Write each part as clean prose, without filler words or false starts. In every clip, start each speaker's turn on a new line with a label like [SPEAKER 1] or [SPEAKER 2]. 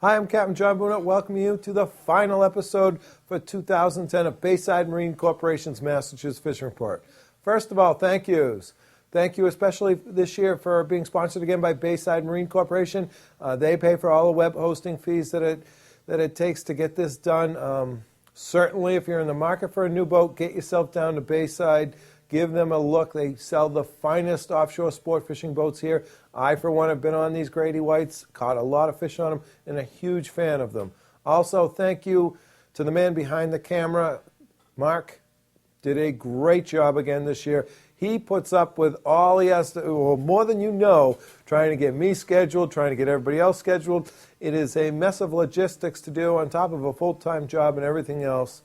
[SPEAKER 1] Hi, I'm Captain John Bruno, welcoming you to the final episode for 2010 of Bayside Marine Corporation's Massachusetts Fishing Report. First of all, thank yous. Thank you especially this year for being sponsored again by Bayside Marine Corporation. They pay for all the web hosting fees that it takes to get this done. Certainly, if you're in the market for a new boat, get yourself down to Bayside. Give them a look. They sell the finest offshore sport fishing boats here. I, for one, have been on these Grady Whites, caught a lot of fish on them, and a huge fan of them. Also, thank you to the man behind the camera. Mark did a great job again this year. He puts up with all he has to, well, more than you know, trying to get me scheduled, trying to get everybody else scheduled. It is a mess of logistics to do on top of a full-time job and everything else.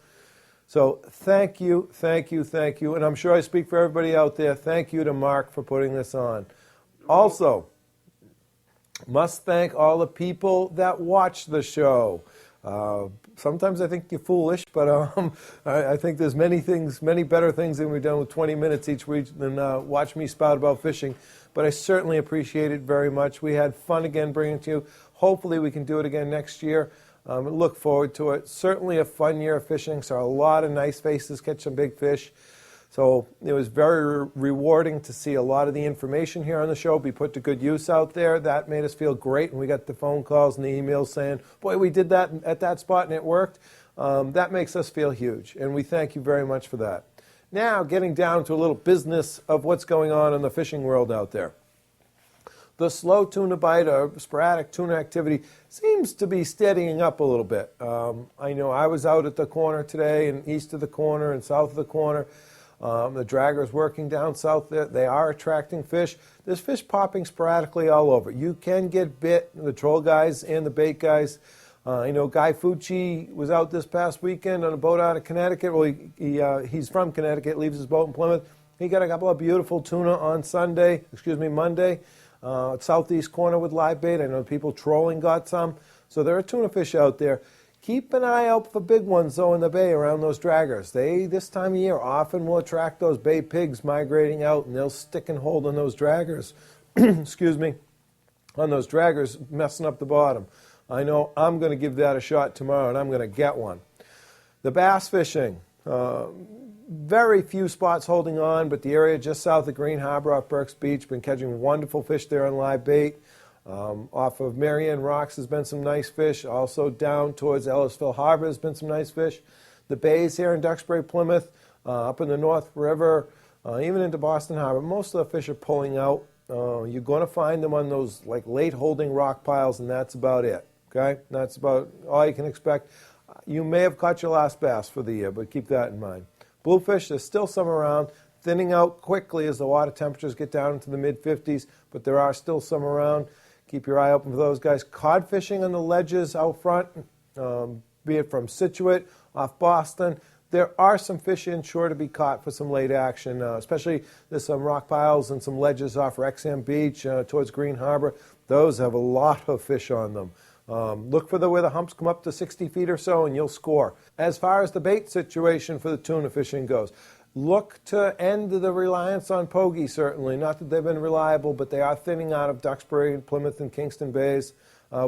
[SPEAKER 1] So thank you, thank you, thank you. And I'm sure I speak for everybody out there. Thank you to Mark for putting this on. Also, must thank all the people that watch the show. Sometimes I think you're foolish, but I think there's many better things than we've done with 20 minutes each week than watch me spout about fishing. But I certainly appreciate it very much. We had fun again bringing it to you. Hopefully we can do it again next year. Look forward to it. Certainly a fun year of fishing. Saw a lot of nice faces, catch some big fish. So it was very rewarding to see a lot of the information here on the show be put to good use out there. That made us feel great, and we got the phone calls and the emails saying, boy, we did that at that spot and it worked. That makes us feel huge, and we thank you very much for that. Now, getting down to a little business of what's going on in the fishing world out there. The slow tuna bite or sporadic tuna activity seems to be steadying up a little bit. I know I was out at the corner today, and east of the corner and south of the corner. The dragger's working down south there. They are attracting fish. There's fish popping sporadically all over. You can get bit, the troll guys and the bait guys. I know Guy Fucci was out this past weekend on a boat out of Connecticut. Well, he's from Connecticut, leaves his boat in Plymouth. He got a couple of beautiful tuna on Monday. Southeast corner with live bait. I know people trolling got some. So there are tuna fish out there. Keep an eye out for big ones, though, in the bay around those draggers. They, this time of year, often will attract those bay pigs migrating out, and they'll stick and hold on those draggers. Excuse me. On those draggers, messing up the bottom. I know I'm going to give that a shot tomorrow, and I'm going to get one. The bass fishing. Very few spots holding on, but the area just south of Green Harbor off Burke's Beach, been catching wonderful fish there on live bait. Off of Marianne Rocks has been some nice fish. Also down towards Ellisville Harbor has been some nice fish. The bays here in Duxbury, Plymouth, up in the North River, even into Boston Harbor, most of the fish are pulling out. You're going to find them on those like late holding rock piles, and that's about it. Okay, that's about all you can expect. You may have caught your last bass for the year, but keep that in mind. Bluefish, there's still some around, thinning out quickly as the water temperatures get down into the mid-50s, but there are still some around. Keep your eye open for those guys. Cod fishing on the ledges out front, be it from Situate, off Boston. There are some fish inshore to be caught for some late action, especially there's some rock piles and some ledges off Wrexham Beach towards Green Harbor. Those have a lot of fish on them. Look for where the humps come up to 60 feet or so, and you'll score. As far as the bait situation for the tuna fishing goes, look to end the reliance on Pogie, certainly. Not that they've been reliable, but they are thinning out of Duxbury, Plymouth, and Kingston Bays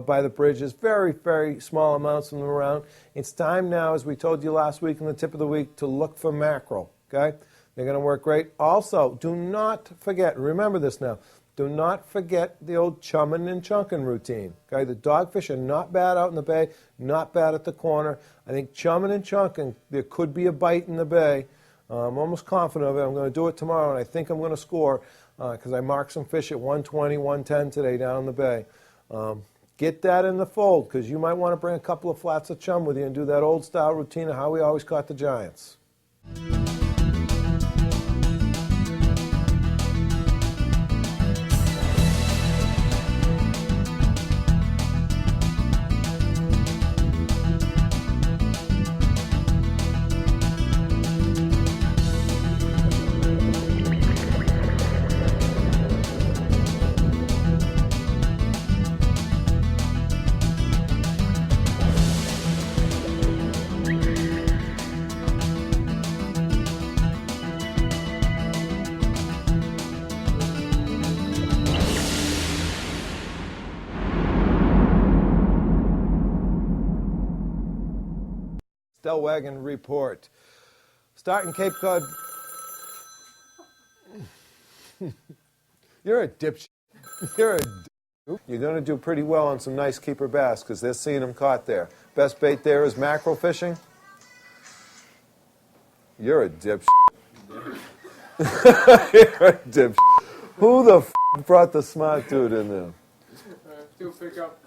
[SPEAKER 1] by the bridges. Very, very small amounts of them around. It's time now, as we told you last week in the tip of the week, to look for mackerel. Okay? They're going to work great. Also, do not forget, remember this now, do not forget the old chumming and chunking routine. Okay? The dogfish are not bad out in the bay, not bad at the corner. I think chumming and chunking, there could be a bite in the bay. I'm almost confident of it. I'm going to do it tomorrow, and I think I'm going to score because I marked some fish at 120, 110 today down in the bay. Get that in the fold because you might want to bring a couple of flats of chum with you and do that old-style routine of how we always caught the giants. Stellwagen report. Starting Cape Cod. You're a dipshit. You're going to do pretty well on some nice keeper bass because they're seeing them caught there. Best bait there is mackerel fishing. You're a dipshit. You're a dipshit. Who the brought the smart dude in there?
[SPEAKER 2] Do pick up.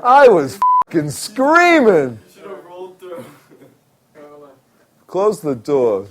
[SPEAKER 1] I was f***ing screaming.
[SPEAKER 2] Should have rolled through.
[SPEAKER 1] Close the door.